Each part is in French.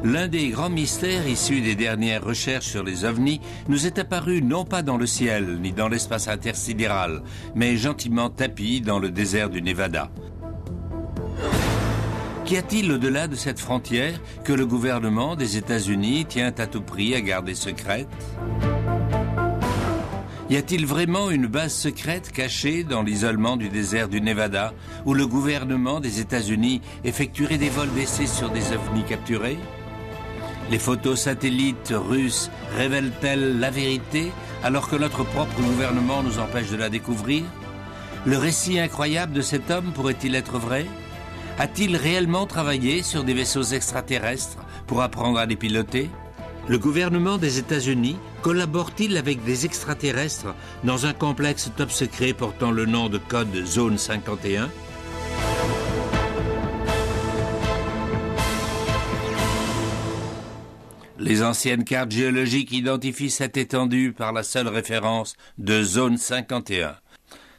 L'un des grands mystères issus des dernières recherches sur les ovnis nous est apparu non pas dans le ciel ni dans l'espace intersidéral, mais gentiment tapi dans le désert du Nevada. Qu'y a-t-il au-delà de cette frontière que le gouvernement des États-Unis tient à tout prix à garder secrète? Y a-t-il vraiment une base secrète cachée dans l'isolement du désert du Nevada où le gouvernement des États-Unis effectuerait des vols d'essai sur des ovnis capturés? Les photos satellites russes révèlent-elles la vérité alors que notre propre gouvernement nous empêche de la découvrir? Le récit incroyable de cet homme pourrait-il être vrai? A-t-il réellement travaillé sur des vaisseaux extraterrestres pour apprendre à les piloter? Le gouvernement des États-Unis collabore-t-il avec des extraterrestres dans un complexe top secret portant le nom de code Zone 51? Les anciennes cartes géologiques identifient cette étendue par la seule référence de Zone 51.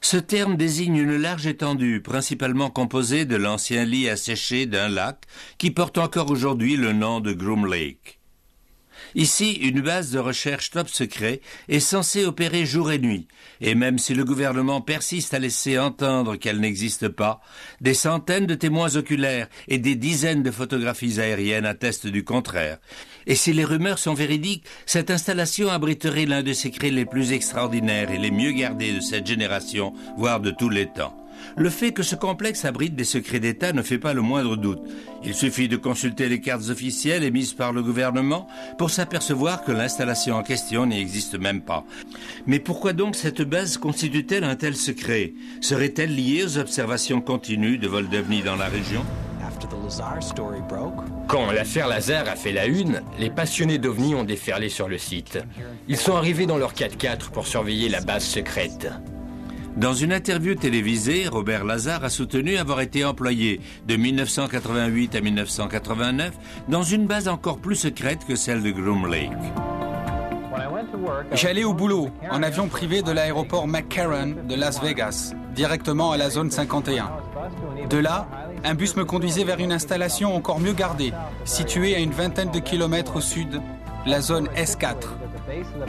Ce terme désigne une large étendue, principalement composée de l'ancien lit asséché d'un lac qui porte encore aujourd'hui le nom de Groom Lake. Ici, une base de recherche top secret est censée opérer jour et nuit, et même si le gouvernement persiste à laisser entendre qu'elle n'existe pas, des centaines de témoins oculaires et des dizaines de photographies aériennes attestent du contraire. Et si les rumeurs sont véridiques, cette installation abriterait l'un des secrets les plus extraordinaires et les mieux gardés de cette génération, voire de tous les temps. Le fait que ce complexe abrite des secrets d'État ne fait pas le moindre doute. Il suffit de consulter les cartes officielles émises par le gouvernement pour s'apercevoir que l'installation en question n'y existe même pas. Mais pourquoi donc cette base constitue-t-elle un tel secret? Serait-elle liée aux observations continues de vols d'ovnis dans la région? Quand l'affaire Lazare a fait la une, les passionnés d'ovnis ont déferlé sur le site. Ils sont arrivés dans leur 4x4 pour surveiller la base secrète. Dans une interview télévisée, Robert Lazar a soutenu avoir été employé de 1988 à 1989 dans une base encore plus secrète que celle de Groom Lake. J'allais au boulot en avion privé de l'aéroport McCarran de Las Vegas, directement à la zone 51. De là, un bus me conduisait vers une installation encore mieux gardée, située à une vingtaine de kilomètres au sud, la zone S4.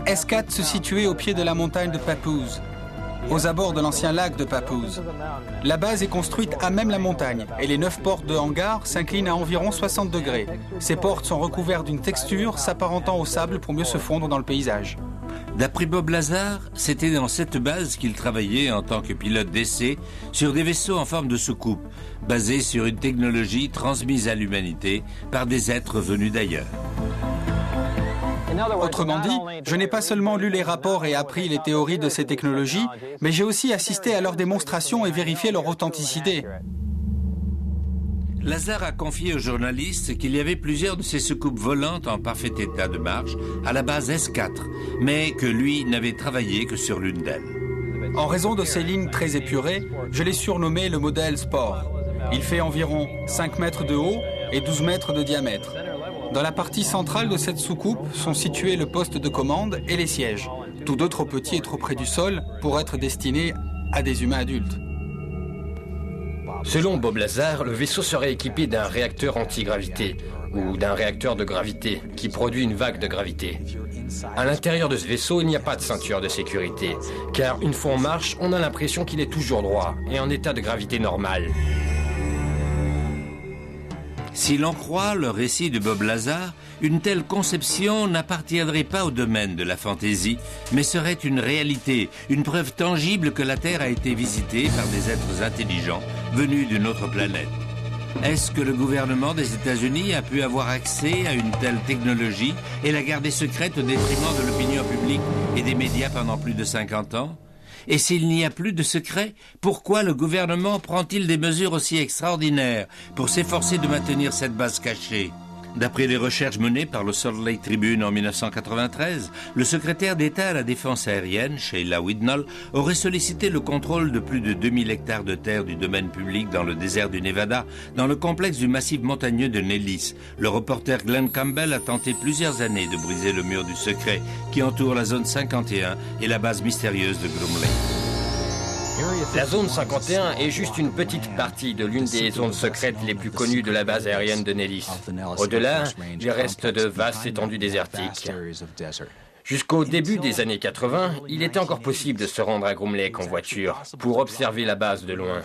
S4 se situait au pied de la montagne de Papoose, aux abords de l'ancien lac de Papoose. La base est construite à même la montagne et les 9 portes de hangar s'inclinent à environ 60 degrés. Ces portes sont recouvertes d'une texture s'apparentant au sable pour mieux se fondre dans le paysage. D'après Bob Lazar, c'était dans cette base qu'il travaillait en tant que pilote d'essai sur des vaisseaux en forme de soucoupe, basés sur une technologie transmise à l'humanité par des êtres venus d'ailleurs. Autrement dit, je n'ai pas seulement lu les rapports et appris les théories de ces technologies, mais j'ai aussi assisté à leur démonstration et vérifié leur authenticité. Lazar a confié aux journalistes qu'il y avait plusieurs de ces soucoupes volantes en parfait état de marche à la base S4, mais que lui n'avait travaillé que sur l'une d'elles. En raison de ces lignes très épurées, je l'ai surnommé le modèle Sport. Il fait environ 5 mètres de haut et 12 mètres de diamètre. Dans la partie centrale de cette soucoupe sont situés le poste de commande et les sièges, tous deux trop petits et trop près du sol pour être destinés à des humains adultes. Selon Bob Lazar, le vaisseau serait équipé d'un réacteur antigravité ou d'un réacteur de gravité qui produit une vague de gravité. À l'intérieur de ce vaisseau, il n'y a pas de ceinture de sécurité, car une fois en marche, on a l'impression qu'il est toujours droit et en état de gravité normale. Si l'on croit le récit de Bob Lazar, une telle conception n'appartiendrait pas au domaine de la fantaisie, mais serait une réalité, une preuve tangible que la Terre a été visitée par des êtres intelligents venus d'une autre planète. Est-ce que le gouvernement des États-Unis a pu avoir accès à une telle technologie et la garder secrète au détriment de l'opinion publique et des médias pendant plus de 50 ans ? Et s'il n'y a plus de secret, pourquoi le gouvernement prend-il des mesures aussi extraordinaires pour s'efforcer de maintenir cette base cachée? D'après les recherches menées par le Salt Lake Tribune en 1993, le secrétaire d'État à la défense aérienne, Sheila Widnall, aurait sollicité le contrôle de plus de 2000 hectares de terre du domaine public dans le désert du Nevada, dans le complexe du massif montagneux de Nellis. Le reporter Glenn Campbell a tenté plusieurs années de briser le mur du secret qui entoure la zone 51 et la base mystérieuse de Groom Lake. La zone 51 est juste une petite partie de l'une des zones secrètes les plus connues de la base aérienne de Nellis. Au-delà, il reste de vastes étendues désertiques. Jusqu'au début des années 80, il était encore possible de se rendre à Groom Lake en voiture pour observer la base de loin.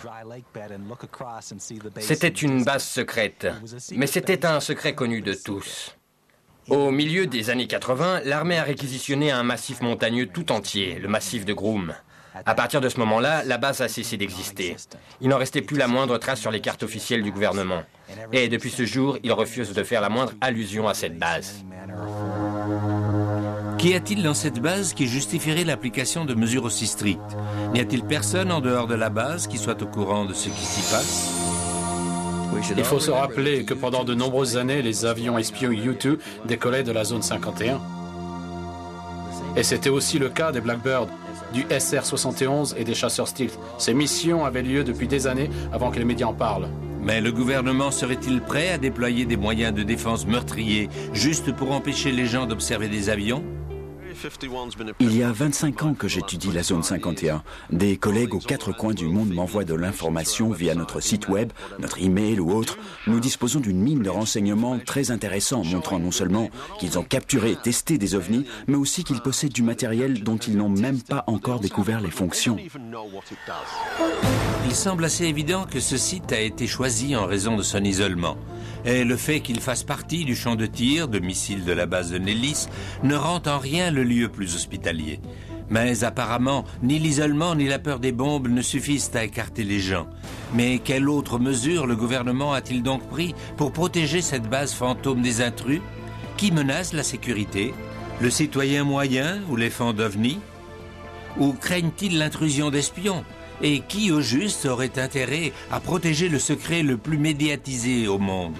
C'était une base secrète, mais c'était un secret connu de tous. Au milieu des années 80, l'armée a réquisitionné un massif montagneux tout entier, le massif de Groom. À partir de ce moment-là, la base a cessé d'exister. Il n'en restait plus la moindre trace sur les cartes officielles du gouvernement. Et depuis ce jour, il refuse de faire la moindre allusion à cette base. Qu'y a-t-il dans cette base qui justifierait l'application de mesures aussi strictes? N'y a-t-il personne en dehors de la base qui soit au courant de ce qui s'y passe? Il faut se rappeler que pendant de nombreuses années, les avions espions U-2 décollaient de la zone 51. Et c'était aussi le cas des Blackbird, du SR-71 et des chasseurs Stealth. Ces missions avaient lieu depuis des années avant que les médias en parlent. Mais le gouvernement serait-il prêt à déployer des moyens de défense meurtriers juste pour empêcher les gens d'observer des avions? Il y a 25 ans que j'étudie la zone 51. Des collègues aux quatre coins du monde m'envoient de l'information via notre site web, notre email ou autre. Nous disposons d'une mine de renseignements très intéressants, montrant non seulement qu'ils ont capturé et testé des ovnis, mais aussi qu'ils possèdent du matériel dont ils n'ont même pas encore découvert les fonctions. Il semble assez évident que ce site a été choisi en raison de son isolement. Et le fait qu'il fasse partie du champ de tir de missiles de la base de Nellis ne rend en rien le lieu plus hospitalier. Mais apparemment, ni l'isolement ni la peur des bombes ne suffisent à écarter les gens. Mais quelle autre mesure le gouvernement a-t-il donc pris pour protéger cette base fantôme des intrus? Qui menace la sécurité? Le citoyen moyen ou les fans d'OVNI? Ou craignent-ils l'intrusion d'espions? Et qui, au juste, aurait intérêt à protéger le secret le plus médiatisé au monde?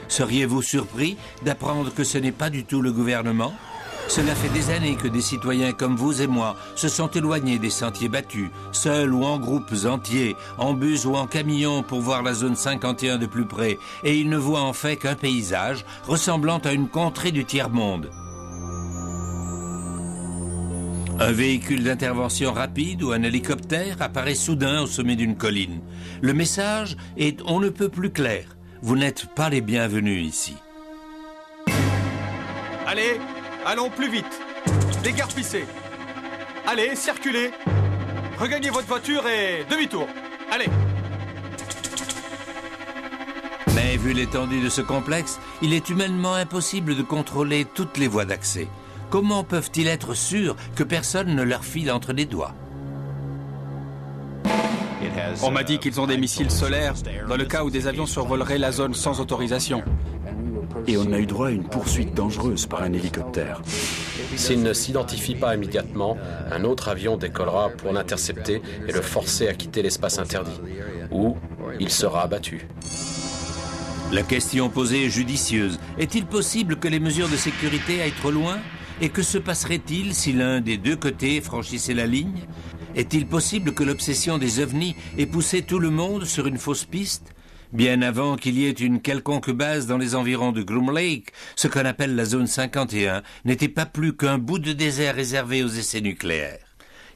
Seriez-vous surpris d'apprendre que ce n'est pas du tout le gouvernement? Cela fait des années que des citoyens comme vous et moi se sont éloignés des sentiers battus, seuls ou en groupes entiers, en bus ou en camion pour voir la zone 51 de plus près, et ils ne voient en fait qu'un paysage ressemblant à une contrée du tiers-monde. Un véhicule d'intervention rapide ou un hélicoptère apparaît soudain au sommet d'une colline. Le message est on ne peut plus clair. Vous n'êtes pas les bienvenus ici. Allez, allons plus vite. Déguerpissez. Allez, circulez. Regagnez votre voiture et demi-tour. Allez. Mais vu l'étendue de ce complexe, il est humainement impossible de contrôler toutes les voies d'accès. Comment peuvent-ils être sûrs que personne ne leur file entre les doigts? On m'a dit qu'ils ont des missiles solaires dans le cas où des avions survoleraient la zone sans autorisation. Et on a eu droit à une poursuite dangereuse par un hélicoptère. S'il ne s'identifie pas immédiatement, un autre avion décollera pour l'intercepter et le forcer à quitter l'espace interdit. Ou il sera abattu. La question posée est judicieuse. Est-il possible que les mesures de sécurité aillent trop loin? Et que se passerait-il si l'un des deux côtés franchissait la ligne? Est-il possible que l'obsession des ovnis ait poussé tout le monde sur une fausse piste? Bien avant qu'il y ait une quelconque base dans les environs de Groom Lake, ce qu'on appelle la zone 51 n'était pas plus qu'un bout de désert réservé aux essais nucléaires.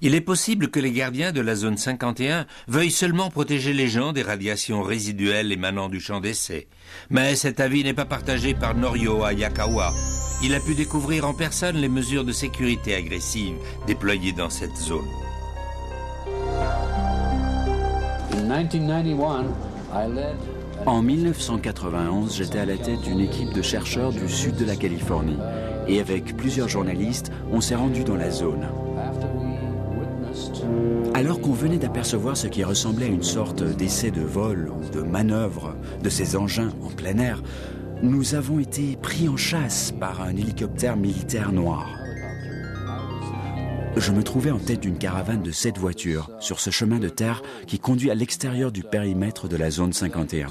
Il est possible que les gardiens de la zone 51 veuillent seulement protéger les gens des radiations résiduelles émanant du champ d'essai. Mais cet avis n'est pas partagé par Norio Hayakawa. Il a pu découvrir en personne les mesures de sécurité agressives déployées dans cette zone. En 1991, j'étais à la tête d'une équipe de chercheurs du sud de la Californie. Et avec plusieurs journalistes, on s'est rendu dans la zone. Alors qu'on venait d'apercevoir ce qui ressemblait à une sorte d'essai de vol ou de manœuvre de ces engins en plein air, nous avons été pris en chasse par un hélicoptère militaire noir. Je me trouvais en tête d'une caravane de 7 voitures sur ce chemin de terre qui conduit à l'extérieur du périmètre de la zone 51.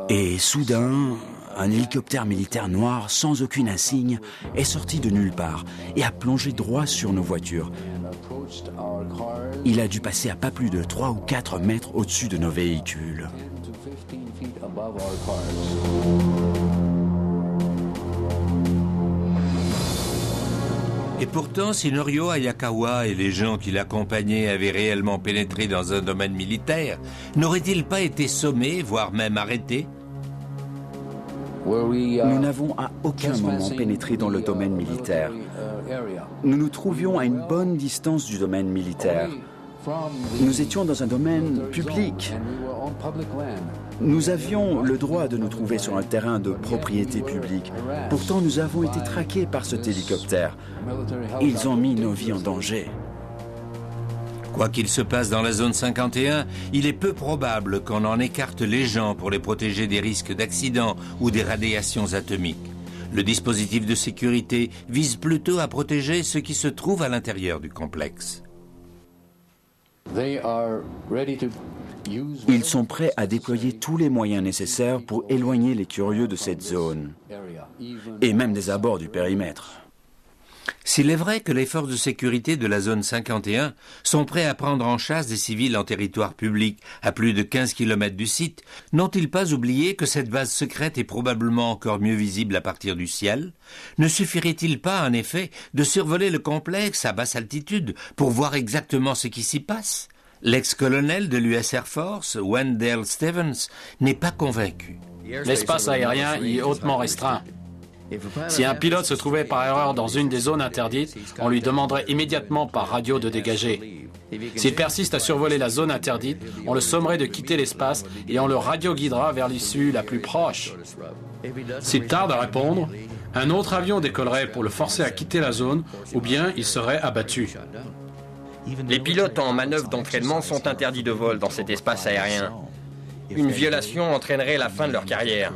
Et soudain, un hélicoptère militaire noir, sans aucune insigne, est sorti de nulle part et a plongé droit sur nos voitures. Il a dû passer à pas plus de 3 ou 4 mètres au-dessus de nos véhicules. Et pourtant, si Norio Hayakawa et les gens qui l'accompagnaient avaient réellement pénétré dans un domaine militaire, n'auraient-ils pas été sommés, voire même arrêtés ? Nous n'avons à aucun moment pénétré dans le domaine militaire. Nous nous trouvions à une bonne distance du domaine militaire. Nous étions dans un domaine public. Nous avions le droit de nous trouver sur un terrain de propriété publique. Pourtant, nous avons été traqués par cet hélicoptère. Ils ont mis nos vies en danger. Quoi qu'il se passe dans la zone 51, il est peu probable qu'on en écarte les gens pour les protéger des risques d'accidents ou des radiations atomiques. Le dispositif de sécurité vise plutôt à protéger ceux qui se trouvent à l'intérieur du complexe. Ils sont prêts à déployer tous les moyens nécessaires pour éloigner les curieux de cette zone, et même des abords du périmètre. S'il est vrai que les forces de sécurité de la zone 51 sont prêts à prendre en chasse des civils en territoire public à plus de 15 km du site, n'ont-ils pas oublié que cette base secrète est probablement encore mieux visible à partir du ciel? Ne suffirait-il pas, en effet, de survoler le complexe à basse altitude pour voir exactement ce qui s'y passe? L'ex-colonel de l'US Air Force, Wendell Stevens, n'est pas convaincu. L'espace aérien y est hautement restreint. Si un pilote se trouvait par erreur dans une des zones interdites, on lui demanderait immédiatement par radio de dégager. S'il persiste à survoler la zone interdite, on le sommerait de quitter l'espace et on le radioguidera vers l'issue la plus proche. S'il tarde à répondre, un autre avion décollerait pour le forcer à quitter la zone ou bien il serait abattu. Les pilotes en manœuvre d'entraînement sont interdits de vol dans cet espace aérien. Une violation entraînerait la fin de leur carrière.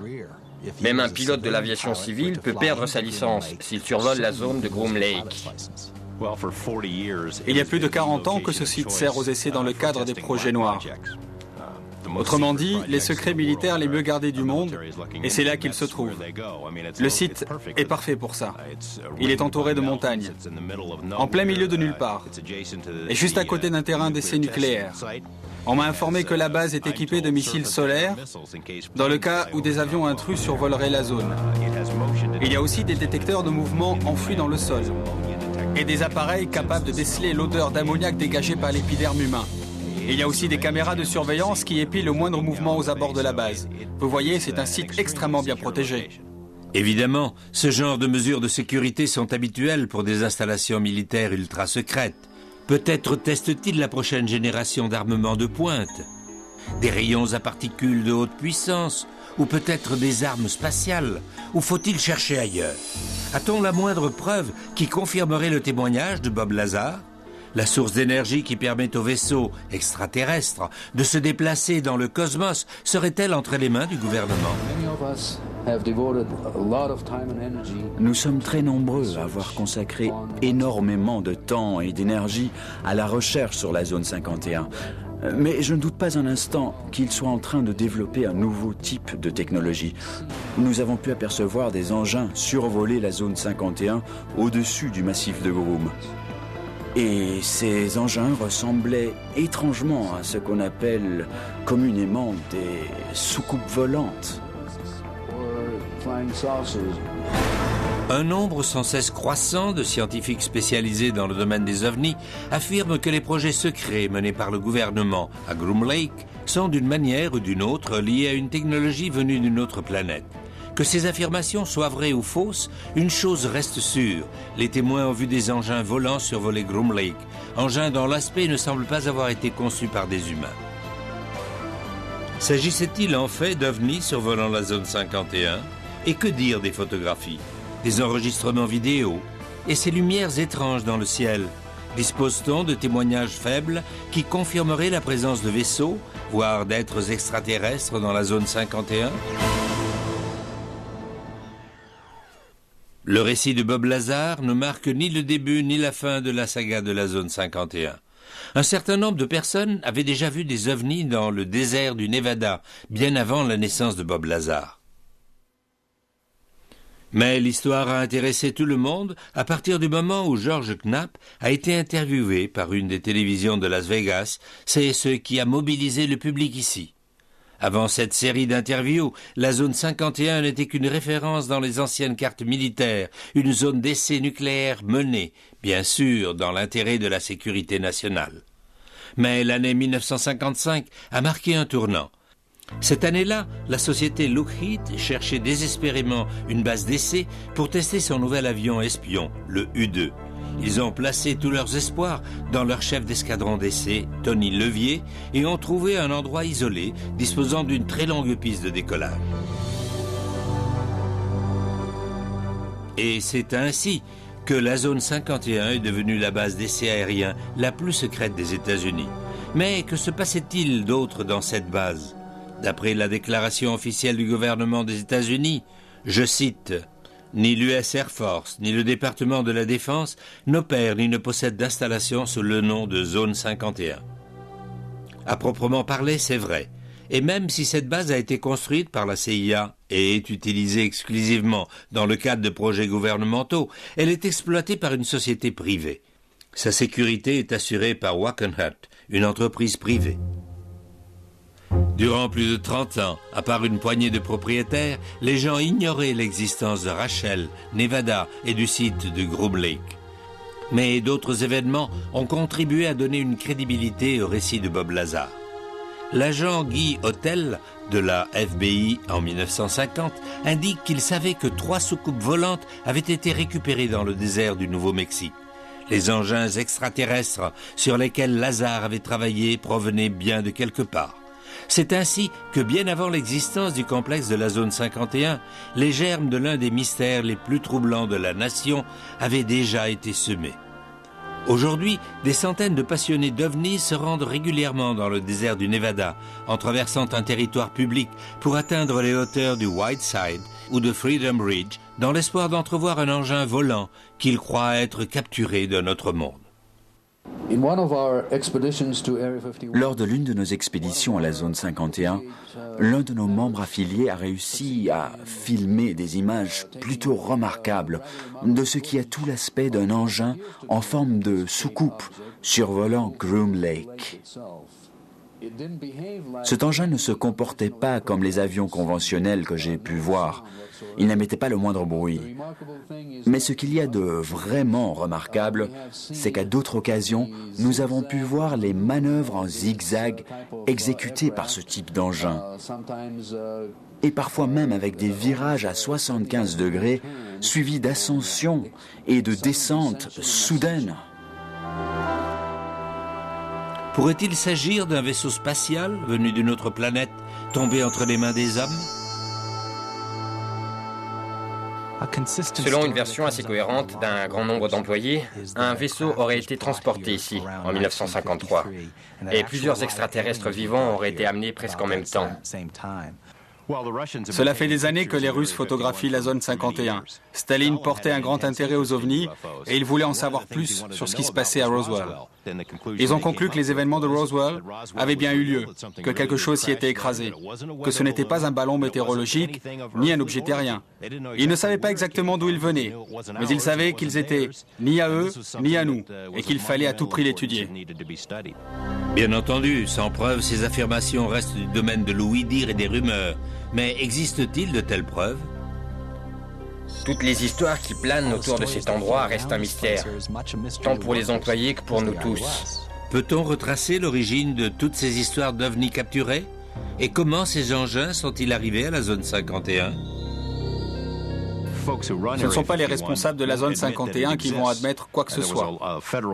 Même un pilote de l'aviation civile peut perdre sa licence s'il survole la zone de Groom Lake. Il y a plus de 40 ans que ce site sert aux essais dans le cadre des projets noirs. Autrement dit, les secrets militaires les mieux gardés du monde, et c'est là qu'ils se trouvent. Le site est parfait pour ça. Il est entouré de montagnes, en plein milieu de nulle part, et juste à côté d'un terrain d'essais nucléaires. On m'a informé que la base est équipée de missiles solaires dans le cas où des avions intrus survoleraient la zone. Il y a aussi des détecteurs de mouvement enfouis dans le sol et des appareils capables de déceler l'odeur d'ammoniac dégagée par l'épiderme humain. Il y a aussi des caméras de surveillance qui épient le moindre mouvement aux abords de la base. Vous voyez, c'est un site extrêmement bien protégé. Évidemment, ce genre de mesures de sécurité sont habituelles pour des installations militaires ultra secrètes. Peut-être teste-t-il la prochaine génération d'armements de pointe, des rayons à particules de haute puissance, ou peut-être des armes spatiales, ou faut-il chercher ailleurs? A-t-on la moindre preuve qui confirmerait le témoignage de Bob Lazar? La source d'énergie qui permet aux vaisseaux extraterrestres de se déplacer dans le cosmos serait-elle entre les mains du gouvernement? Nous sommes très nombreux à avoir consacré énormément de temps et d'énergie à la recherche sur la zone 51. Mais je ne doute pas un instant qu'ils soient en train de développer un nouveau type de technologie. Nous avons pu apercevoir des engins survoler la zone 51 au-dessus du massif de Groom. Et ces engins ressemblaient étrangement à ce qu'on appelle communément des soucoupes volantes. Un nombre sans cesse croissant de scientifiques spécialisés dans le domaine des ovnis affirment que les projets secrets menés par le gouvernement à Groom Lake sont d'une manière ou d'une autre liés à une technologie venue d'une autre planète. Que ces affirmations soient vraies ou fausses, une chose reste sûre. Les témoins ont vu des engins volants survoler Groom Lake, engins dont l'aspect ne semble pas avoir été conçu par des humains. S'agissait-il en fait d'ovnis survolant la zone 51? Et que dire des photographies, des enregistrements vidéo et ces lumières étranges dans le ciel? Dispose-t-on de témoignages faibles qui confirmeraient la présence de vaisseaux, voire d'êtres extraterrestres dans la zone 51? Le récit de Bob Lazar ne marque ni le début ni la fin de la saga de la zone 51. Un certain nombre de personnes avaient déjà vu des ovnis dans le désert du Nevada, bien avant la naissance de Bob Lazar. Mais l'histoire a intéressé tout le monde à partir du moment où George Knapp a été interviewé par une des télévisions de Las Vegas. C'est ce qui a mobilisé le public ici. Avant cette série d'interviews, la zone 51 n'était qu'une référence dans les anciennes cartes militaires, une zone d'essai nucléaire menée, bien sûr, dans l'intérêt de la sécurité nationale. Mais l'année 1955 a marqué un tournant. Cette année-là, la société Lockheed cherchait désespérément une base d'essai pour tester son nouvel avion espion, le U-2. Ils ont placé tous leurs espoirs dans leur chef d'escadron d'essai, Tony Levier, et ont trouvé un endroit isolé disposant d'une très longue piste de décollage. Et c'est ainsi que la zone 51 est devenue la base d'essai aérien la plus secrète des États-Unis. Mais que se passait-il d'autre dans cette base ? D'après la déclaration officielle du gouvernement des États-Unis, je cite, « Ni l'US Air Force, ni le département de la Défense n'opèrent ni ne possèdent d'installation sous le nom de Zone 51. » À proprement parler, c'est vrai. Et même si cette base a été construite par la CIA et est utilisée exclusivement dans le cadre de projets gouvernementaux, elle est exploitée par une société privée. Sa sécurité est assurée par Wackenhut, une entreprise privée. Durant plus de 30 ans, à part une poignée de propriétaires, les gens ignoraient l'existence de Rachel, Nevada et du site de Groom Lake. Mais d'autres événements ont contribué à donner une crédibilité au récit de Bob Lazar. L'agent Guy Hotel de la FBI en 1950 indique qu'il savait que 3 soucoupes volantes avaient été récupérées dans le désert du Nouveau-Mexique. Les engins extraterrestres sur lesquels Lazar avait travaillé provenaient bien de quelque part. C'est ainsi que bien avant l'existence du complexe de la zone 51, les germes de l'un des mystères les plus troublants de la nation avaient déjà été semés. Aujourd'hui, des centaines de passionnés d'ovnis se rendent régulièrement dans le désert du Nevada, en traversant un territoire public pour atteindre les hauteurs du Whiteside ou de Freedom Ridge, dans l'espoir d'entrevoir un engin volant qu'ils croient être capturé d'un autre monde. Lors de l'une de nos expéditions à la zone 51, l'un de nos membres affiliés a réussi à filmer des images plutôt remarquables de ce qui a tout l'aspect d'un engin en forme de soucoupe survolant Groom Lake. Cet engin ne se comportait pas comme les avions conventionnels que j'ai pu voir. Il n'émettait pas le moindre bruit. Mais ce qu'il y a de vraiment remarquable, c'est qu'à d'autres occasions, nous avons pu voir les manœuvres en zigzag exécutées par ce type d'engin. Et parfois même avec des virages à 75 degrés, suivis d'ascensions et de descentes soudaines. Pourrait-il s'agir d'un vaisseau spatial venu d'une autre planète, tombé entre les mains des hommes ? Selon une version assez cohérente d'un grand nombre d'employés, un vaisseau aurait été transporté ici en 1953 et plusieurs extraterrestres vivants auraient été amenés presque en même temps. Cela fait des années que les Russes photographient la zone 51. Staline portait un grand intérêt aux ovnis et il voulait en savoir plus sur ce qui se passait à Roswell. Ils ont conclu que les événements de Roswell avaient bien eu lieu, que quelque chose s'y était écrasé, que ce n'était pas un ballon météorologique ni un objet terrien. Ils ne savaient pas exactement d'où ils venaient, mais ils savaient qu'ils étaient ni à eux ni à nous et qu'il fallait à tout prix l'étudier. Bien entendu, sans preuve, ces affirmations restent du domaine de l'ouï-dire et des rumeurs. Mais existe-t-il de telles preuves ? Toutes les histoires qui planent autour de cet endroit restent un mystère, tant pour les employés que pour nous tous. Peut-on retracer l'origine de toutes ces histoires d'ovnis capturés ? Et comment ces engins sont-ils arrivés à la zone 51 ? Ce ne sont pas les responsables de la zone 51 qui vont admettre quoi que ce soit.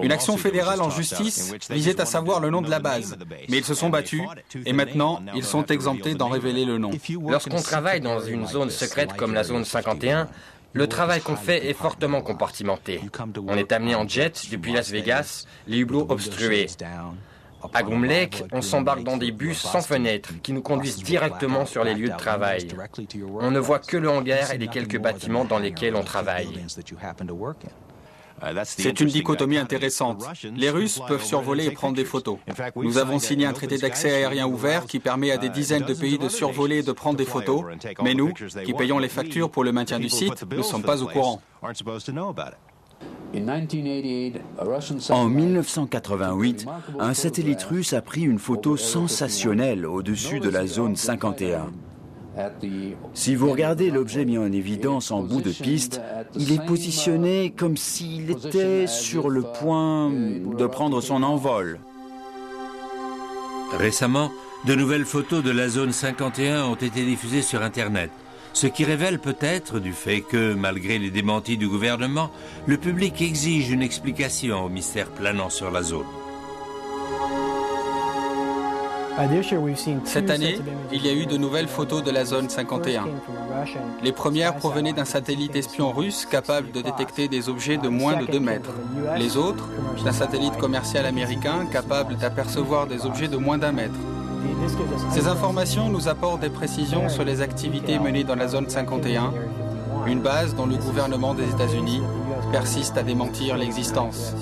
Une action fédérale en justice visait à savoir le nom de la base, mais ils se sont battus et maintenant ils sont exemptés d'en révéler le nom. Lorsqu'on travaille dans une zone secrète comme la zone 51, le travail qu'on fait est fortement compartimenté. On est amené en jet depuis Las Vegas, les hublots obstrués. À Groom Lake, on s'embarque dans des bus sans fenêtres qui nous conduisent directement sur les lieux de travail. On ne voit que le hangar et les quelques bâtiments dans lesquels on travaille. C'est une dichotomie intéressante. Les Russes peuvent survoler et prendre des photos. Nous avons signé un traité d'accès aérien ouvert qui permet à des dizaines de pays de survoler et de prendre des photos, mais nous, qui payons les factures pour le maintien du site, ne sommes pas au courant. En 1988, un satellite russe a pris une photo sensationnelle au-dessus de la zone 51. Si vous regardez l'objet mis en évidence en bout de piste, il est positionné comme s'il était sur le point de prendre son envol. Récemment, de nouvelles photos de la zone 51 ont été diffusées sur Internet, ce qui révèle peut-être du fait que, malgré les démentis du gouvernement, le public exige une explication au mystère planant sur la zone. Cette année, il y a eu de nouvelles photos de la zone 51. Les premières provenaient d'un satellite espion russe capable de détecter des objets de moins de 2 mètres. Les autres, d'un satellite commercial américain capable d'apercevoir des objets de moins d'1 mètre. Ces informations nous apportent des précisions sur les activités menées dans la zone 51, une base dont le gouvernement des États-Unis persiste à démentir l'existence.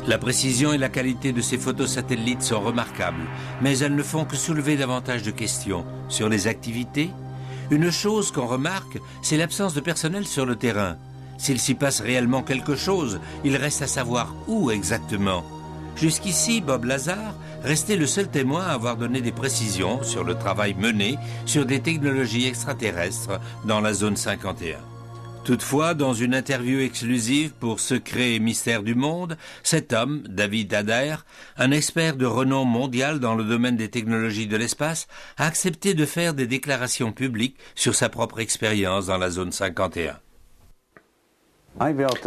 La précision et la qualité de ces photos satellites sont remarquables, mais elles ne font que soulever davantage de questions sur les activités. Une chose qu'on remarque, c'est l'absence de personnel sur le terrain. S'il s'y passe réellement quelque chose, il reste à savoir où exactement. Jusqu'ici, Bob Lazar restait le seul témoin à avoir donné des précisions sur le travail mené sur des technologies extraterrestres dans la zone 51. Toutefois, dans une interview exclusive pour Secrets et Mystères du Monde, cet homme, David Adair, un expert de renom mondial dans le domaine des technologies de l'espace, a accepté de faire des déclarations publiques sur sa propre expérience dans la zone 51.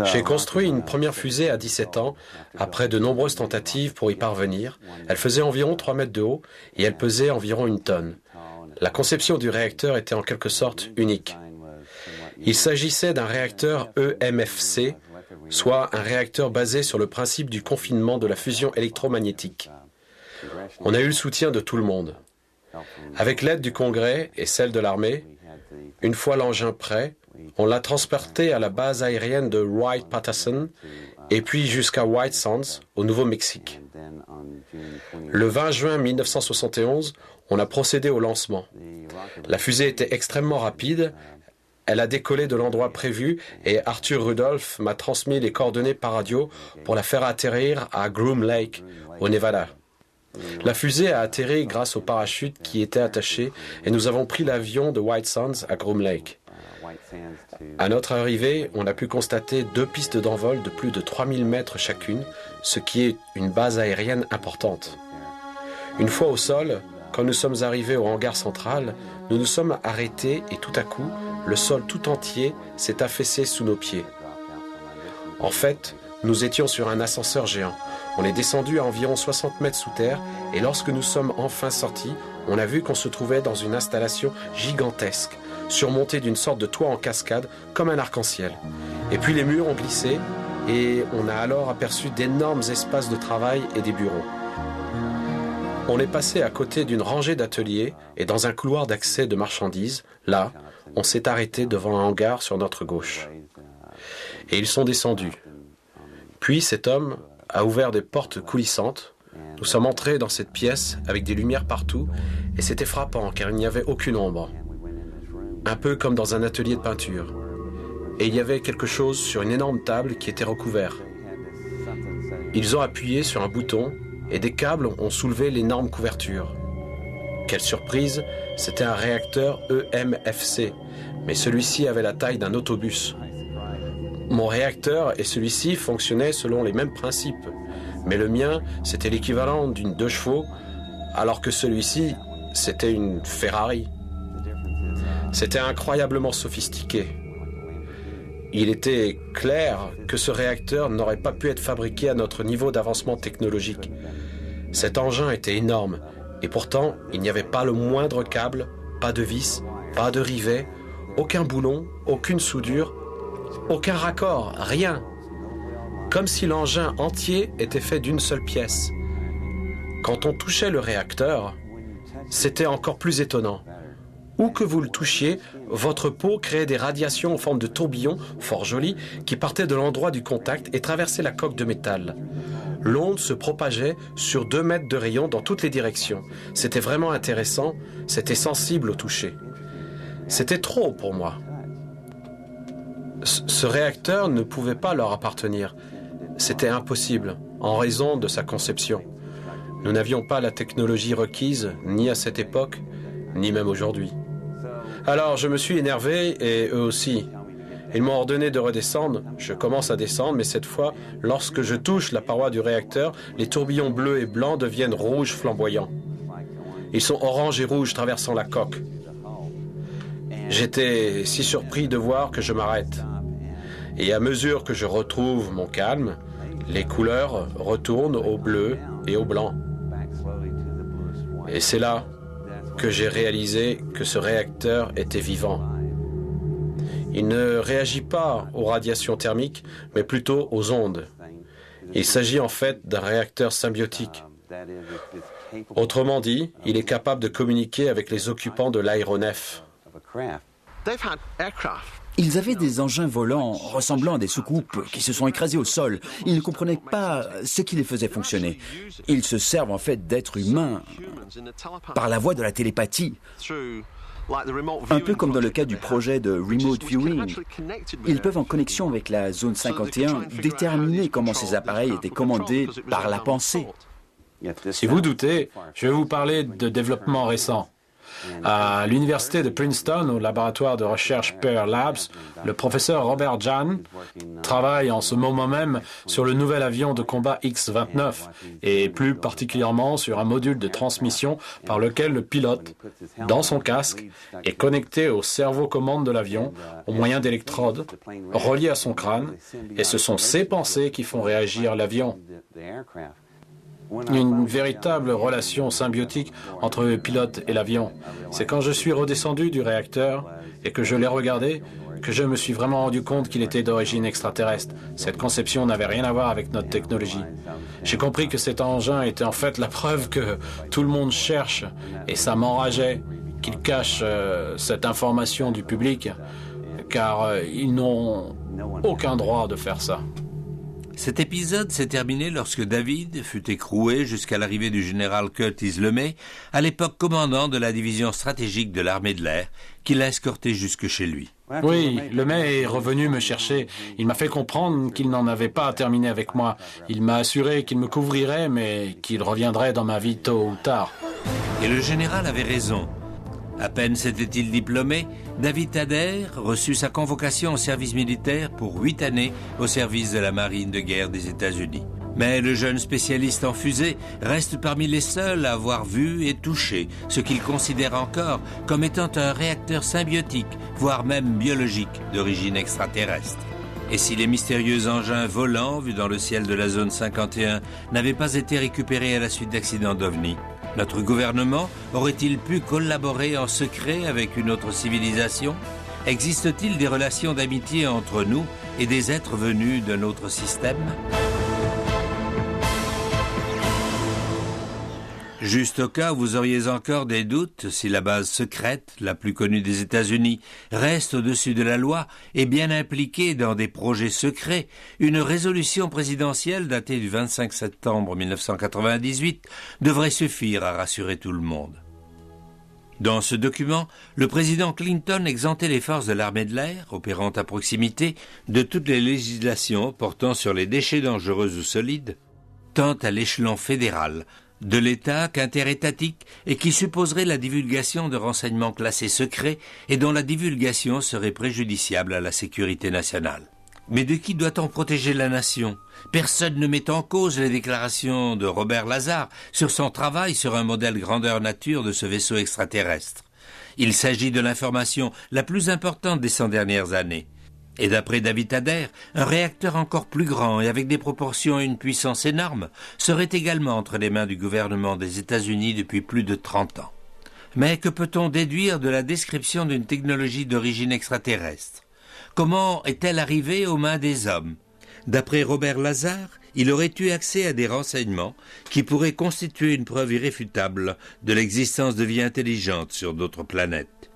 J'ai construit une première fusée à 17 ans, après de nombreuses tentatives pour y parvenir. Elle faisait environ 3 mètres de haut et elle pesait environ 1 tonne. La conception du réacteur était en quelque sorte unique. Il s'agissait d'un réacteur EMFC, soit un réacteur basé sur le principe du confinement de la fusion électromagnétique. On a eu le soutien de tout le monde. Avec l'aide du Congrès et celle de l'armée, une fois l'engin prêt, on l'a transporté à la base aérienne de Wright-Patterson et puis jusqu'à White Sands, au Nouveau-Mexique. Le 20 juin 1971, on a procédé au lancement. La fusée était extrêmement rapide. Elle a décollé de l'endroit prévu et Arthur Rudolph m'a transmis les coordonnées par radio pour la faire atterrir à Groom Lake, au Nevada. La fusée a atterri grâce au parachute qui était attaché et nous avons pris l'avion de White Sands à Groom Lake. À notre arrivée, on a pu constater 2 pistes d'envol de plus de 3000 mètres chacune, ce qui est une base aérienne importante. Une fois au sol, quand nous sommes arrivés au hangar central, nous nous sommes arrêtés et tout à coup, le sol tout entier s'est affaissé sous nos pieds. En fait, nous étions sur un ascenseur géant. On est descendu à environ 60 mètres sous terre et lorsque nous sommes enfin sortis, on a vu qu'on se trouvait dans une installation gigantesque, surmontée d'une sorte de toit en cascade comme un arc-en-ciel. Et puis les murs ont glissé et on a alors aperçu d'énormes espaces de travail et des bureaux. On est passé à côté d'une rangée d'ateliers et dans un couloir d'accès de marchandises, là, on s'est arrêté devant un hangar sur notre gauche. Et ils sont descendus. Puis cet homme a ouvert des portes coulissantes. Nous sommes entrés dans cette pièce avec des lumières partout et c'était frappant car il n'y avait aucune ombre. Un peu comme dans un atelier de peinture. Et il y avait quelque chose sur une énorme table qui était recouvert. Ils ont appuyé sur un bouton et des câbles ont soulevé l'énorme couverture. Quelle surprise, c'était un réacteur EMFC, mais celui-ci avait la taille d'un autobus. Mon réacteur et celui-ci fonctionnaient selon les mêmes principes, mais le mien, c'était l'équivalent d'une 2 chevaux, alors que celui-ci, c'était une Ferrari. C'était incroyablement sophistiqué. Il était clair que ce réacteur n'aurait pas pu être fabriqué à notre niveau d'avancement technologique. Cet engin était énorme, et pourtant, il n'y avait pas le moindre câble, pas de vis, pas de rivet, aucun boulon, aucune soudure, aucun raccord, rien. Comme si l'engin entier était fait d'une seule pièce. Quand on touchait le réacteur, c'était encore plus étonnant. Où que vous le touchiez, votre peau créait des radiations en forme de tourbillons, fort jolies, qui partaient de l'endroit du contact et traversaient la coque de métal. L'onde se propageait sur 2 mètres de rayon dans toutes les directions. C'était vraiment intéressant, c'était sensible au toucher. C'était trop pour moi. Ce réacteur ne pouvait pas leur appartenir. C'était impossible, en raison de sa conception. Nous n'avions pas la technologie requise, ni à cette époque, ni même aujourd'hui. Alors je me suis énervé, et eux aussi. Ils m'ont ordonné de redescendre. Je commence à descendre, mais cette fois, lorsque je touche la paroi du réacteur, les tourbillons bleus et blancs deviennent rouges flamboyants. Ils sont orange et rouge traversant la coque. J'étais si surpris de voir que je m'arrête. Et à mesure que je retrouve mon calme, les couleurs retournent au bleu et au blanc. Et c'est là que j'ai réalisé que ce réacteur était vivant. Il ne réagit pas aux radiations thermiques, mais plutôt aux ondes. Il s'agit en fait d'un réacteur symbiotique. Autrement dit, il est capable de communiquer avec les occupants de l'aéronef. Ils avaient des engins volants ressemblant à des soucoupes qui se sont écrasés au sol. Ils ne comprenaient pas ce qui les faisait fonctionner. Ils se servent en fait d'êtres humains par la voie de la télépathie. Un peu comme dans le cas du projet de Remote Viewing. Ils peuvent, en connexion avec la zone 51, déterminer comment ces appareils étaient commandés par la pensée. Si vous doutez, je vais vous parler de développement récent. À l'université de Princeton, au laboratoire de recherche Pear Labs, le professeur Robert Jahn travaille en ce moment même sur le nouvel avion de combat X-29 et plus particulièrement sur un module de transmission par lequel le pilote, dans son casque, est connecté au cerveau-commande de l'avion au moyen d'électrodes reliées à son crâne, et ce sont ces pensées qui font réagir l'avion. Une véritable relation symbiotique entre le pilote et l'avion. C'est quand je suis redescendu du réacteur et que je l'ai regardé que je me suis vraiment rendu compte qu'il était d'origine extraterrestre. Cette conception n'avait rien à voir avec notre technologie. J'ai compris que cet engin était en fait la preuve que tout le monde cherche, et ça m'enrageait qu'ils cachent cette information du public, car ils n'ont aucun droit de faire ça. Cet épisode s'est terminé lorsque David fut écroué jusqu'à l'arrivée du général Curtis LeMay, à l'époque commandant de la division stratégique de l'armée de l'air, qui l'a escorté jusque chez lui. Oui, LeMay est revenu me chercher. Il m'a fait comprendre qu'il n'en avait pas terminé avec moi. Il m'a assuré qu'il me couvrirait, mais qu'il reviendrait dans ma vie tôt ou tard. Et le général avait raison. À peine s'était-il diplômé, David Adair reçut sa convocation au service militaire pour 8 années au service de la marine de guerre des États-Unis. Mais le jeune spécialiste en fusée reste parmi les seuls à avoir vu et touché ce qu'il considère encore comme étant un réacteur symbiotique, voire même biologique, d'origine extraterrestre. Et si les mystérieux engins volants vus dans le ciel de la zone 51 n'avaient pas été récupérés à la suite d'accidents d'OVNI, notre gouvernement aurait-il pu collaborer en secret avec une autre civilisation? Existe-t-il des relations d'amitié entre nous et des êtres venus d'un autre système? Juste au cas où vous auriez encore des doutes, si la base secrète, la plus connue des États-Unis, reste au-dessus de la loi et bien impliquée dans des projets secrets, une résolution présidentielle datée du 25 septembre 1998 devrait suffire à rassurer tout le monde. Dans ce document, le président Clinton exemptait les forces de l'armée de l'air, opérant à proximité, de toutes les législations portant sur les déchets dangereux ou solides, tant à l'échelon fédéral, de l'État qu'interétatique, et qui supposerait la divulgation de renseignements classés secrets et dont la divulgation serait préjudiciable à la sécurité nationale. Mais de qui doit-on protéger la nation? Personne ne met en cause les déclarations de Robert Lazar sur son travail sur un modèle grandeur nature de ce vaisseau extraterrestre. Il s'agit de l'information la plus importante des 100 dernières années. Et d'après David Adair, un réacteur encore plus grand et avec des proportions et une puissance énorme serait également entre les mains du gouvernement des États-Unis depuis plus de 30 ans. Mais que peut-on déduire de la description d'une technologie d'origine extraterrestre? Comment est-elle arrivée aux mains des hommes? D'après Robert Lazar, il aurait eu accès à des renseignements qui pourraient constituer une preuve irréfutable de l'existence de vie intelligente sur d'autres planètes.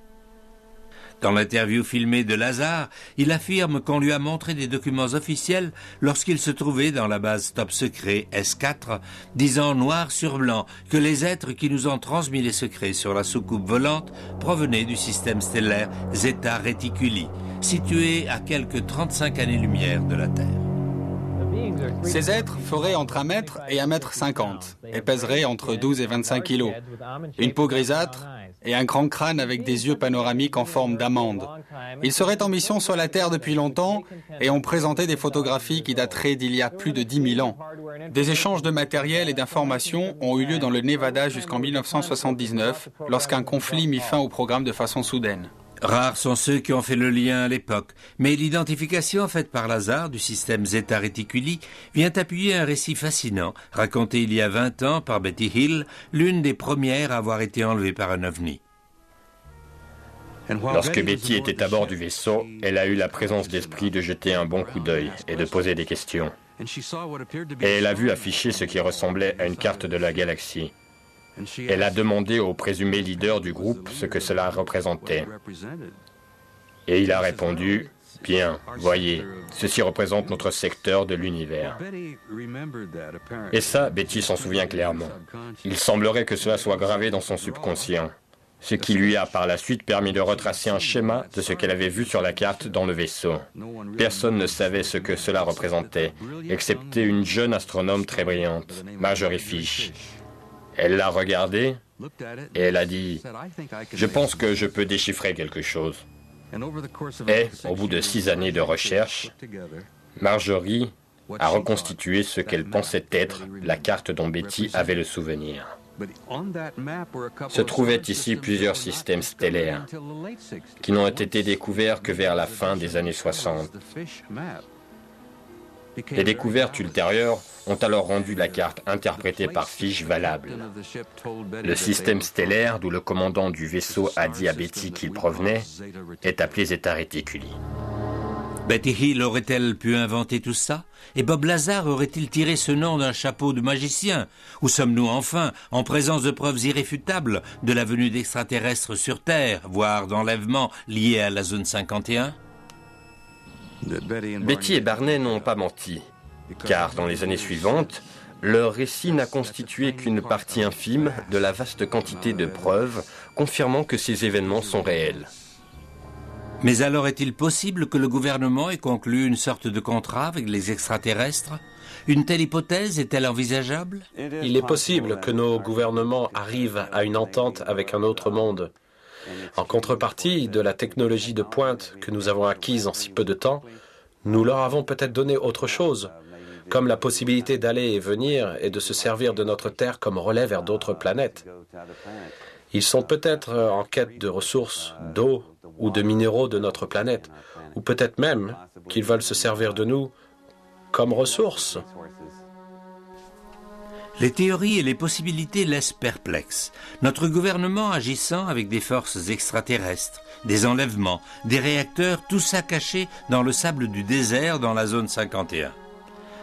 Dans l'interview filmée de Lazar, il affirme qu'on lui a montré des documents officiels lorsqu'il se trouvait dans la base top secret S4, disant noir sur blanc que les êtres qui nous ont transmis les secrets sur la soucoupe volante provenaient du système stellaire Zeta Reticuli, situé à quelques 35 années-lumière de la Terre. Ces êtres feraient entre 1 mètre et 1,50 m et pèseraient entre 12 et 25 kilos. Une peau grisâtre et un grand crâne avec des yeux panoramiques en forme d'amande. Ils seraient en mission sur la Terre depuis longtemps et ont présenté des photographies qui dateraient d'il y a plus de 10 000 ans. Des échanges de matériel et d'informations ont eu lieu dans le Nevada jusqu'en 1979, lorsqu'un conflit mit fin au programme de façon soudaine. Rares sont ceux qui ont fait le lien à l'époque, mais l'identification faite par Lazar du système Zeta Reticuli vient appuyer un récit fascinant, raconté il y a 20 ans par Betty Hill, l'une des premières à avoir été enlevée par un ovni. Lorsque Betty était à bord du vaisseau, elle a eu la présence d'esprit de jeter un bon coup d'œil et de poser des questions. Et elle a vu afficher ce qui ressemblait à une carte de la galaxie. Elle a demandé au présumé leader du groupe ce que cela représentait. Et il a répondu, « Bien, voyez, ceci représente notre secteur de l'univers. » Et ça, Betty s'en souvient clairement. Il semblerait que cela soit gravé dans son subconscient, ce qui lui a par la suite permis de retracer un schéma de ce qu'elle avait vu sur la carte dans le vaisseau. Personne ne savait ce que cela représentait, excepté une jeune astronome très brillante, Marjorie Fish. Elle l'a regardé et elle a dit « Je pense que je peux déchiffrer quelque chose. » Et, au bout de 6 années de recherche, Marjorie a reconstitué ce qu'elle pensait être la carte dont Betty avait le souvenir. Se trouvaient ici plusieurs systèmes stellaires qui n'ont été découverts que vers la fin des années 60. Les découvertes ultérieures ont alors rendu la carte interprétée par Fish valable. Le système stellaire, d'où le commandant du vaisseau a dit à Betty qu'il provenait, est appelé Zeta Reticuli. Betty Hill aurait-elle pu inventer tout ça? Et Bob Lazar aurait-il tiré ce nom d'un chapeau de magicien? Ou sommes-nous enfin en présence de preuves irréfutables de la venue d'extraterrestres sur Terre, voire d'enlèvements liés à la zone 51? Betty et Barney n'ont pas menti, car dans les années suivantes, leur récit n'a constitué qu'une partie infime de la vaste quantité de preuves confirmant que ces événements sont réels. Mais alors est-il possible que le gouvernement ait conclu une sorte de contrat avec les extraterrestres? Une telle hypothèse est-elle envisageable? Il est possible que nos gouvernements arrivent à une entente avec un autre monde. En contrepartie de la technologie de pointe que nous avons acquise en si peu de temps, nous leur avons peut-être donné autre chose, comme la possibilité d'aller et venir et de se servir de notre Terre comme relais vers d'autres planètes. Ils sont peut-être en quête de ressources, d'eau ou de minéraux de notre planète, ou peut-être même qu'ils veulent se servir de nous comme ressources. Les théories et les possibilités laissent perplexes. Notre gouvernement agissant avec des forces extraterrestres, des enlèvements, des réacteurs, tout ça caché dans le sable du désert dans la zone 51.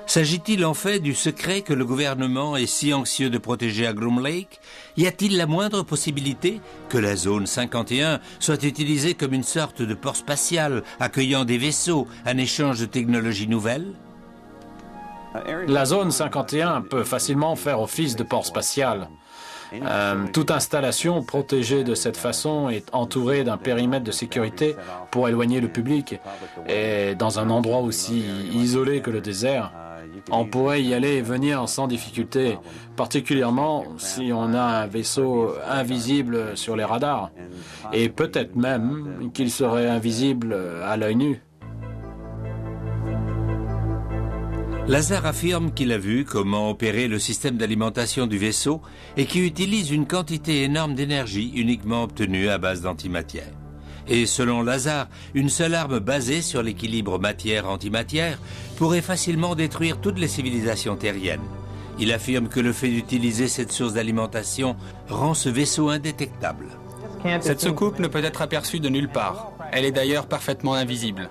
S'agit-il en fait du secret que le gouvernement est si anxieux de protéger à Groom Lake? Y a-t-il la moindre possibilité que la zone 51 soit utilisée comme une sorte de port spatial accueillant des vaisseaux, un échange de technologies nouvelles? La zone 51 peut facilement faire office de port spatial. Toute installation protégée de cette façon est entourée d'un périmètre de sécurité pour éloigner le public. Et dans un endroit aussi isolé que le désert, on pourrait y aller et venir sans difficulté, particulièrement si on a un vaisseau invisible sur les radars. Et peut-être même qu'il serait invisible à l'œil nu. Lazar affirme qu'il a vu comment opérer le système d'alimentation du vaisseau et qui utilise une quantité énorme d'énergie uniquement obtenue à base d'antimatière. Et selon Lazar, une seule arme basée sur l'équilibre matière-antimatière pourrait facilement détruire toutes les civilisations terriennes. Il affirme que le fait d'utiliser cette source d'alimentation rend ce vaisseau indétectable. Cette soucoupe ne peut être aperçue de nulle part. Elle est d'ailleurs parfaitement invisible.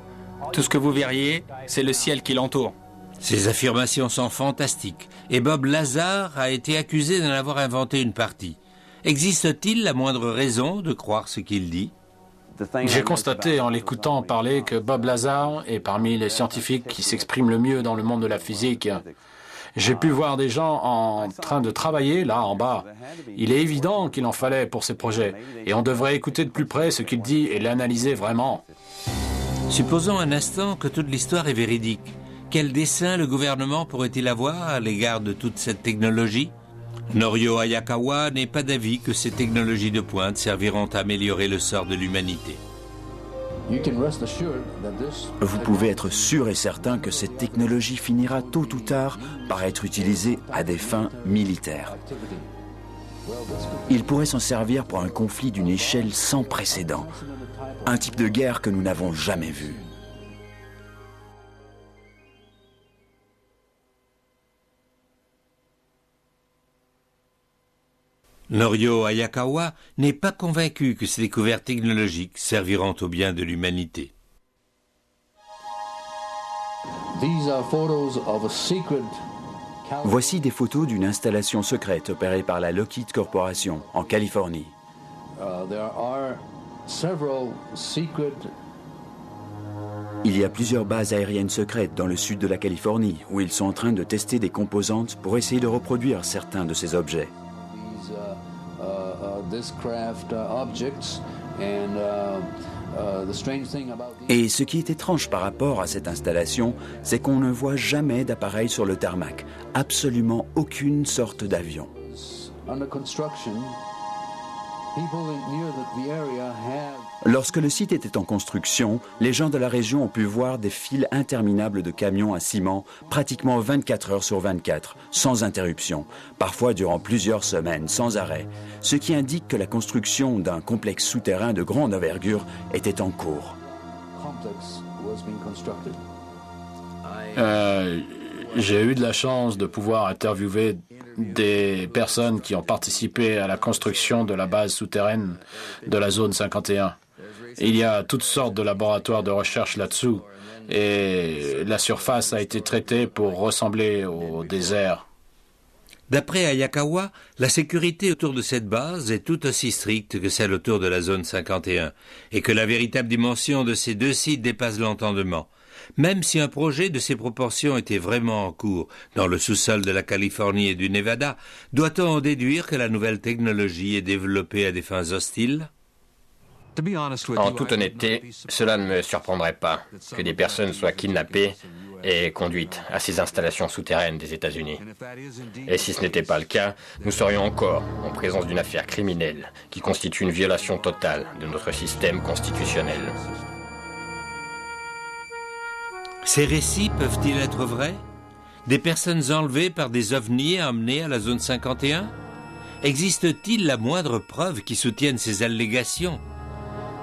Tout ce que vous verriez, c'est le ciel qui l'entoure. Ces affirmations sont fantastiques et Bob Lazar a été accusé d'en avoir inventé une partie. Existe-t-il la moindre raison de croire ce qu'il dit? J'ai constaté en l'écoutant parler que Bob Lazar est parmi les scientifiques qui s'expriment le mieux dans le monde de la physique. J'ai pu voir des gens en train de travailler là en bas. Il est évident qu'il en fallait pour ces projets et on devrait écouter de plus près ce qu'il dit et l'analyser vraiment. Supposons un instant que toute l'histoire est véridique. Quel dessein le gouvernement pourrait-il avoir à l'égard de toute cette technologie ? Norio Hayakawa n'est pas d'avis que ces technologies de pointe serviront à améliorer le sort de l'humanité. Vous pouvez être sûr et certain que cette technologie finira tôt ou tard par être utilisée à des fins militaires. Il pourrait s'en servir pour un conflit d'une échelle sans précédent, un type de guerre que nous n'avons jamais vu. Norio Hayakawa n'est pas convaincu que ces découvertes technologiques serviront au bien de l'humanité. Voici des photos d'une installation secrète opérée par la Lockheed Corporation en Californie. Il y a plusieurs bases aériennes secrètes dans le sud de la Californie où ils sont en train de tester des composantes pour essayer de reproduire certains de ces objets. Et ce qui est étrange par rapport à cette installation, c'est qu'on ne voit jamais d'appareil sur le tarmac, absolument aucune sorte d'avion. Lorsque le site était en construction, les gens de la région ont pu voir des files interminables de camions à ciment, pratiquement 24 heures sur 24, sans interruption, parfois durant plusieurs semaines, sans arrêt, ce qui indique que la construction d'un complexe souterrain de grande envergure était en cours. J'ai eu de la chance de pouvoir interviewer des personnes qui ont participé à la construction de la base souterraine de la zone 51. Il y a toutes sortes de laboratoires de recherche là-dessous et la surface a été traitée pour ressembler au désert. D'après Hayakawa, la sécurité autour de cette base est tout aussi stricte que celle autour de la zone 51 et que la véritable dimension de ces deux sites dépasse l'entendement. Même si un projet de ces proportions était vraiment en cours dans le sous-sol de la Californie et du Nevada, doit-on en déduire que la nouvelle technologie est développée à des fins hostiles ? En toute honnêteté, cela ne me surprendrait pas que des personnes soient kidnappées et conduites à ces installations souterraines des États-Unis. Et si ce n'était pas le cas, nous serions encore en présence d'une affaire criminelle qui constitue une violation totale de notre système constitutionnel. Ces récits peuvent-ils être vrais ? Des personnes enlevées par des ovnis et emmenées à la zone 51 ? Existe-t-il la moindre preuve qui soutienne ces allégations ?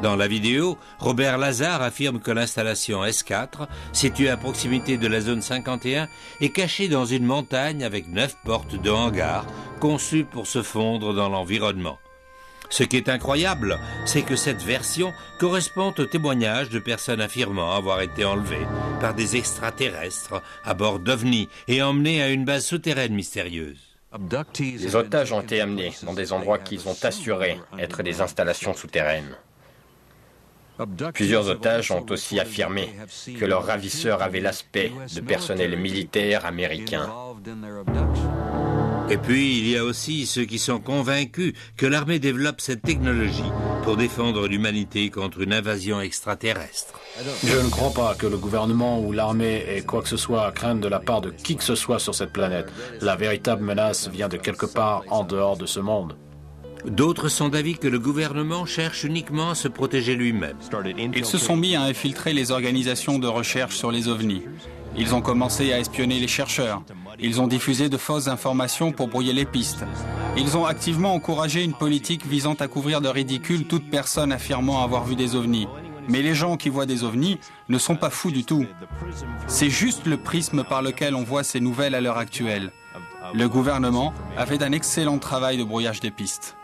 Dans la vidéo, Robert Lazar affirme que l'installation S4, située à proximité de la zone 51, est cachée dans une montagne avec 9 portes de hangars, conçues pour se fondre dans l'environnement. Ce qui est incroyable, c'est que cette version correspond au témoignage de personnes affirmant avoir été enlevées par des extraterrestres à bord d'ovnis et emmenées à une base souterraine mystérieuse. Les otages ont été amenés dans des endroits qu'ils ont assuré être des installations souterraines. Plusieurs otages ont aussi affirmé que leurs ravisseurs avaient l'aspect de personnel militaire américain. Et puis, il y a aussi ceux qui sont convaincus que l'armée développe cette technologie pour défendre l'humanité contre une invasion extraterrestre. Je ne crois pas que le gouvernement ou l'armée ait quoi que ce soit à craindre de la part de qui que ce soit sur cette planète. La véritable menace vient de quelque part en dehors de ce monde. D'autres sont d'avis que le gouvernement cherche uniquement à se protéger lui-même. Ils se sont mis à infiltrer les organisations de recherche sur les ovnis. Ils ont commencé à espionner les chercheurs. Ils ont diffusé de fausses informations pour brouiller les pistes. Ils ont activement encouragé une politique visant à couvrir de ridicule toute personne affirmant avoir vu des ovnis. Mais les gens qui voient des ovnis ne sont pas fous du tout. C'est juste le prisme par lequel on voit ces nouvelles à l'heure actuelle. Le gouvernement a fait un excellent travail de brouillage des pistes.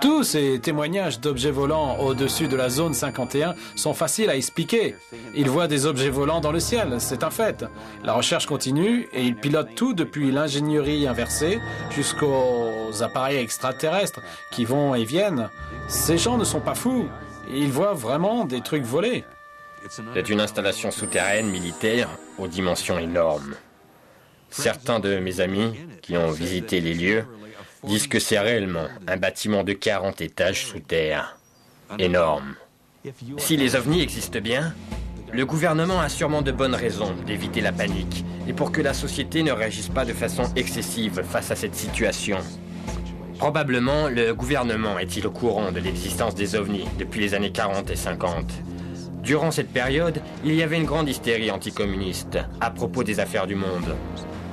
Tous ces témoignages d'objets volants au-dessus de la zone 51 sont faciles à expliquer. Ils voient des objets volants dans le ciel, c'est un fait. La recherche continue et ils pilotent tout depuis l'ingénierie inversée jusqu'aux appareils extraterrestres qui vont et viennent. Ces gens ne sont pas fous. Ils voient vraiment des trucs volés. C'est une installation souterraine militaire aux dimensions énormes. Certains de mes amis qui ont visité les lieux disent que c'est réellement un bâtiment de 40 étages sous terre. Énorme. Si les ovnis existent bien, le gouvernement a sûrement de bonnes raisons d'éviter la panique et pour que la société ne réagisse pas de façon excessive face à cette situation. Probablement, le gouvernement est-il au courant de l'existence des ovnis depuis les années 40 et 50. Durant cette période, il y avait une grande hystérie anticommuniste à propos des affaires du monde.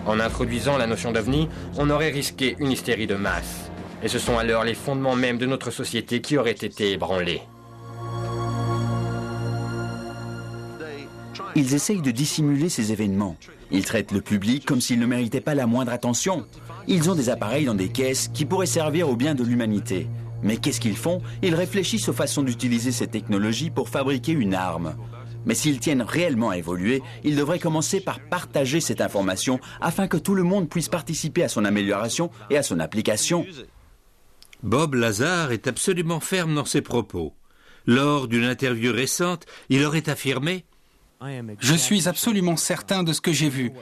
En introduisant la notion d'ovni, on aurait risqué une hystérie de masse. Et ce sont alors les fondements même de notre société qui auraient été ébranlés. Ils essayent de dissimuler ces événements. Ils traitent le public comme s'il ne méritait pas la moindre attention. Ils ont des appareils dans des caisses qui pourraient servir au bien de l'humanité. Mais qu'est-ce qu'ils font? Ils réfléchissent aux façons d'utiliser ces technologies pour fabriquer une arme. Mais s'ils tiennent réellement à évoluer, ils devraient commencer par partager cette information afin que tout le monde puisse participer à son amélioration et à son application. Bob Lazar est absolument ferme dans ses propos. Lors d'une interview récente, il aurait affirmé « Je suis absolument certain de ce que j'ai vu.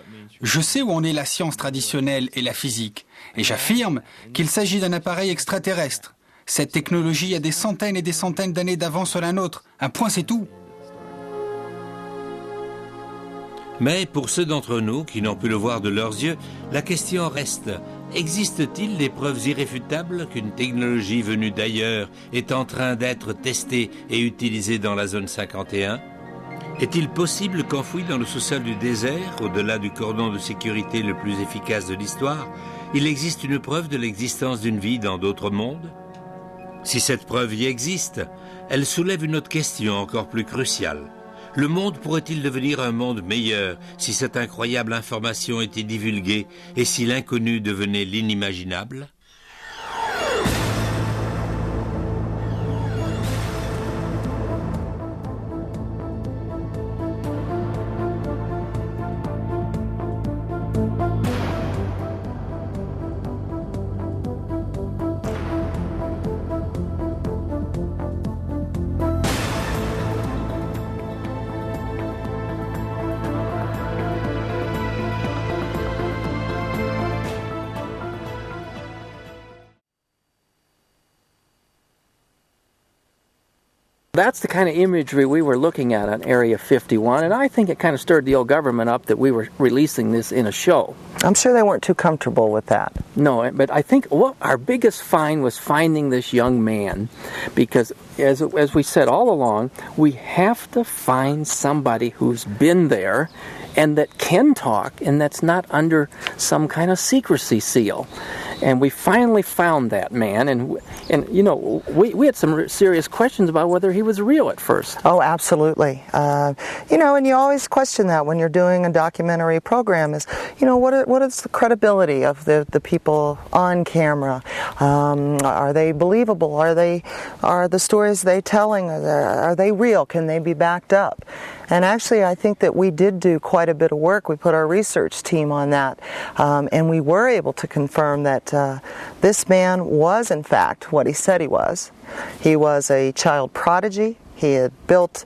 Je sais où en est la science traditionnelle et la physique. Et j'affirme qu'il s'agit d'un appareil extraterrestre. Cette technologie a des centaines et des centaines d'années d'avance sur la nôtre. Un point, c'est tout. » Mais pour ceux d'entre nous qui n'ont pu le voir de leurs yeux, la question reste, existe-t-il des preuves irréfutables qu'une technologie venue d'ailleurs est en train d'être testée et utilisée dans la zone 51 ? Est-il possible qu'enfoui dans le sous-sol du désert, au-delà du cordon de sécurité le plus efficace de l'histoire, il existe une preuve de l'existence d'une vie dans d'autres mondes ? Si cette preuve y existe, elle soulève une autre question encore plus cruciale. Le monde pourrait-il devenir un monde meilleur si cette incroyable information était divulguée et si l'inconnu devenait l'inimaginable ? That's the kind of imagery we were looking at on Area 51, and I think it kind of stirred the old government up that we were releasing this in a show. I'm sure they weren't too comfortable with that. No, but I think our biggest find was finding this young man, because as we said all along, we have to find somebody who's been there and that can talk and that's not under some kind of secrecy seal. And we finally found that man, and you know, we had some serious questions about whether he was real at first. Oh, absolutely. You know, and you always question that when you're doing a documentary program is, you know, what is the credibility of the people on camera? Are they believable? Are the stories they telling, are they real? Can they be backed up? And actually, I think that we did do quite a bit of work. We put our research team on that, and we were able to confirm that this man was, in fact, what he said he was. He was a child prodigy. He had built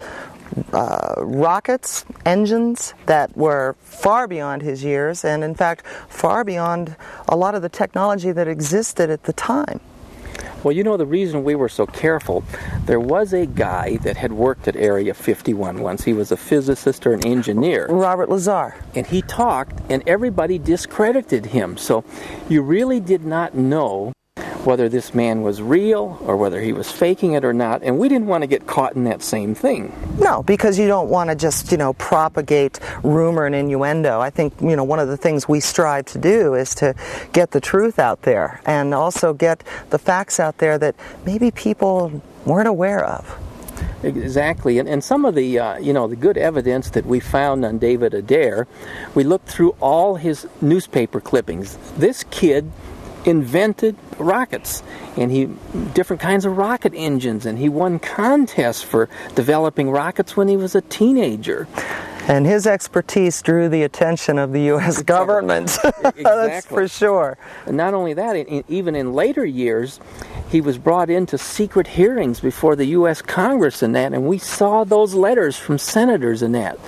rockets, engines that were far beyond his years, and in fact, far beyond a lot of the technology that existed at the time. Well, you know, the reason we were so careful, there was a guy that had worked at Area 51 once. He was a physicist or an engineer. Robert Lazar. And he talked, and everybody discredited him. So you really did not know whether this man was real or whether he was faking it or not, and we didn't want to get caught in that same thing. No, because you don't want to just, you know, propagate rumor and innuendo. I think, you know, one of the things we strive to do is to get the truth out there and also get the facts out there that maybe people weren't aware of. Exactly, and some of the, you know, the good evidence that we found on David Adair, we looked through all his newspaper clippings. This kid invented rockets, and different kinds of rocket engines, and he won contests for developing rockets when he was a teenager. And his expertise drew the attention of the U.S. government. Exactly. That's for sure. And not only that, even in later years, he was brought into secret hearings before the U.S. Congress and that, and we saw those letters from senators and that.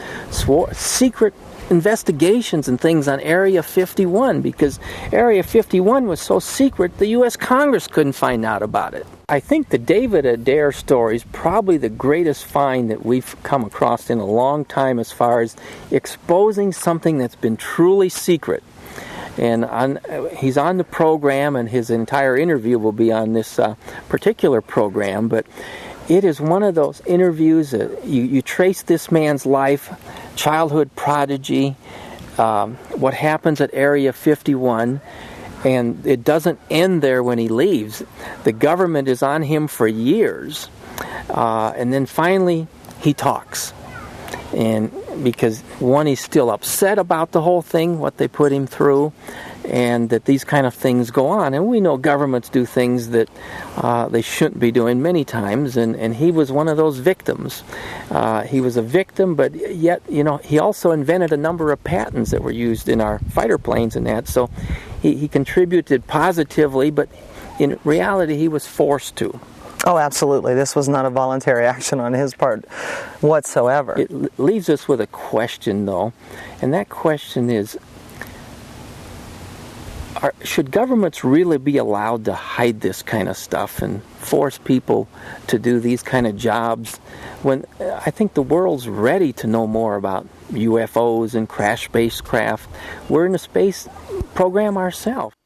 Secret investigations and things on Area 51, because Area 51 was so secret the U.S. Congress couldn't find out about it. I think the David Adair story is probably the greatest find that we've come across in a long time as far as exposing something that's been truly secret. And he's on the program, and his entire interview will be on this particular program, but it is one of those interviews that you trace this man's life, childhood prodigy, what happens at Area 51, and it doesn't end there when he leaves. The government is on him for years, and then finally he talks. And because, one, he's still upset about the whole thing, what they put him through, and that these kind of things go on. And we know governments do things that they shouldn't be doing many times, and he was one of those victims. He was a victim, but yet, he also invented a number of patents that were used in our fighter planes and that, so he contributed positively, but in reality he was forced to. Oh, absolutely. This was not a voluntary action on his part whatsoever. It leaves us with a question, though, and that question is, should governments really be allowed to hide this kind of stuff and force people to do these kind of jobs when I think the world's ready to know more about UFOs and crash spacecraft? We're in a space program ourselves.